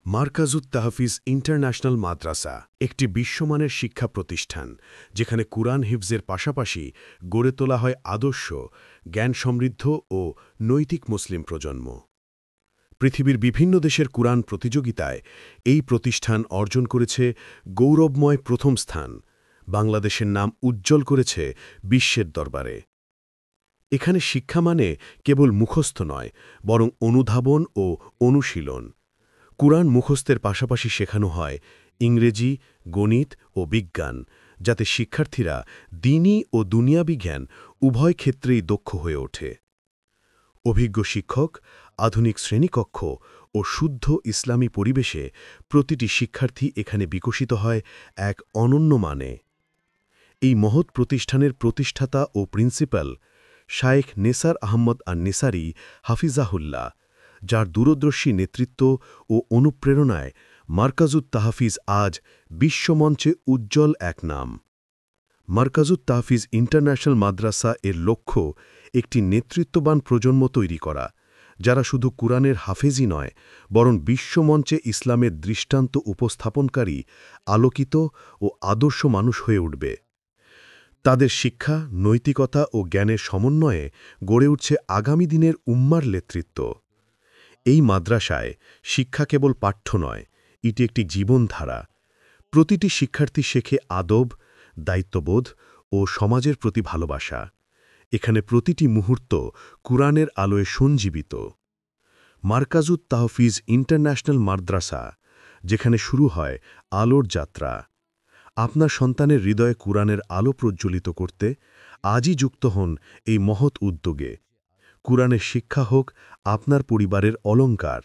Markazut Tahfiz international মাদ্রাসা একটি বিশ্বমানের শিক্ষা প্রতিষ্ঠান যেখানে কুরআন হিফজের পাশাপাশি গড়ে তোলা হয় আদর্শ, জ্ঞান সমৃদ্ধ ও নৈতিক মুসলিম প্রজন্ম। পৃথিবীর বিভিন্ন দেশের কুরআন প্রতিযোগিতায় এই প্রতিষ্ঠান অর্জন করেছে গৌরবময় প্রথম স্থান, বাংলাদেশের নাম উজ্জ্বল করেছে বিশ্বের দরবারে। এখানে শিক্ষা মানে কেবল মুখস্থ নয়, বরং অনুধাবন ও অনুশীলন। কুরআন মুখস্থের পাশাপাশি শেখানো হয় ইংরেজি, গণিত ও বিজ্ঞান, যাতে শিক্ষার্থীরা দ্বীনি ও দুনিয়াবি জ্ঞান উভয় ক্ষেত্রেই দক্ষ হয়ে ওঠে। অভিজ্ঞ শিক্ষক, আধুনিক শ্রেণীকক্ষ ও শুদ্ধ ইসলামী পরিবেশে প্রতিটি শিক্ষার্থী এখানে বিকশিত হয় এক অনন্য মানে। এই মহৎ প্রতিষ্ঠানের প্রতিষ্ঠাতা ও প্রিন্সিপাল শায়েখ নেসার আহমদ আন-নেসারী হাফিজাহুল্লাহ, যার দূরদর্শী নেতৃত্ব ও অনুপ্রেরণায় মারকাজুত তাহফিজ আজ বিশ্বমঞ্চে উজ্জ্বল এক নাম। মারকাজুত তাহফিজ ইন্টারন্যাশনাল মাদ্রাসা এর লক্ষ্য একটি নেতৃত্ববান প্রজন্ম তৈরি করা, যারা শুধু কুরআনের হাফেজই নয়, বরং বিশ্বমঞ্চে ইসলামের দৃষ্টান্ত উপস্থাপনকারী আলোকিত ও আদর্শ মানুষ হয়ে উঠবে। তাদের শিক্ষা, নৈতিকতা ও জ্ঞানের সমন্বয়ে গড়ে উঠছে আগামী দিনের উম্মার নেতৃত্ব। এই মাদ্রাসায় শিক্ষা কেবল পাঠ্য নয়, এটি একটি জীবনধারা। প্রতিটি শিক্ষার্থী শেখে আদব, দায়িত্ববোধ ও সমাজের প্রতি ভালোবাসা। এখানে প্রতিটি মুহূর্ত কুরআনের আলোয় সঞ্জীবিত। মারকাজুত তাহফিজ ইন্টারন্যাশনাল মাদ্রাসা, যেখানে শুরু হয় আলোর যাত্রা। আপনার সন্তানের হৃদয়ে কুরআনের আলো প্রজ্জ্বলিত করতে আজই যুক্ত হন এই মহৎ উদ্যোগে। কুরআনের শিক্ষা হোক আপনার পরিবারের অলংকার।